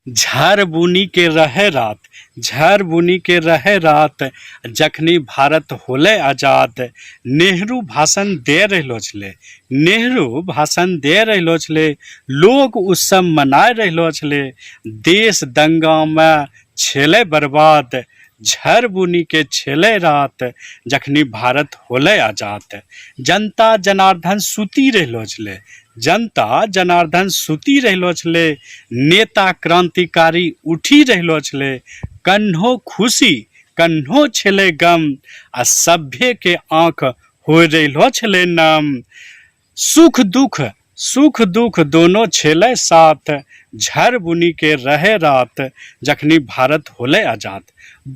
झर बुनी के रहे रात, झर बुनी के रहे रात, जखनी भारत होले आजाद। नेहरू भाषण दे रहलो छले, नेहरू भाषण दे रहलो छले, लोग उत्सव मनाए रहलो छले। देश दंगा में छेले बर्बाद, झर बुनी के छेले रात, जखनी भारत होले आजाद। जनता जनार्दन सुती रहलो छले, जनता जनार्दन सुती रहलो छले। नेता क्रांतिकारी उठी रहलो छले, कन्हो खुशी कन्हो छले गम, आ सभ्य के आंख हो रहलो छले नम। सुख दुख दोनों छेले साथ, झर बुनी के रहे रात, जखनी भारत होले आजाद।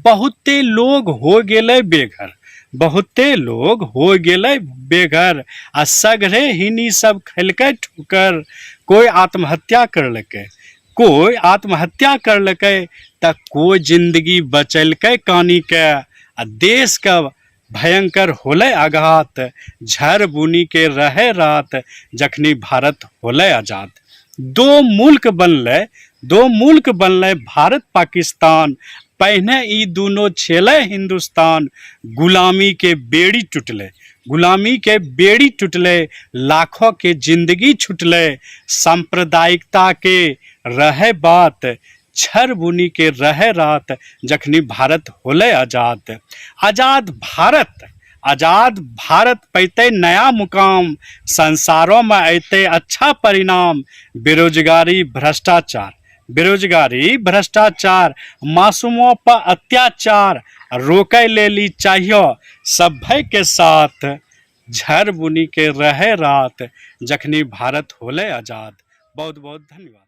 बहुते लोग हो गेले बेघर, बहुते लोग हो गेले बेघर, आ सगरे हिनी सब खैलकै ठुकर। कोई आत्महत्या करलकै, कोई आत्महत्या करलकै, त कोई जिंदगी बचलकै कानी के। आ देश का भयंकर होले आघात, झर बुनी के रहे रात, जखनी भारत होले आजाद। दो मुल्क बनले भारत पाकिस्तान, पहने ई दोनों छेले हिंदुस्तान। गुलामी के बेड़ी टूटले, गुलामी के बेड़ी टूटले, लाखों के जिंदगी छूटले। सांप्रदायिकता के रहे बात, झर बुनी के रहे रात, जखनी भारत होले आजाद। आजाद भारत पैते नया मुकाम, संसारों में अते अच्छा परिणाम। बेरोजगारी भ्रष्टाचार, मासूमों पर अत्याचार, रोके लेली चाहिए सभ्य के साथ। झर बुनी के रहे रात, जखनी भारत होले आजाद। बहुत बहुत धन्यवाद।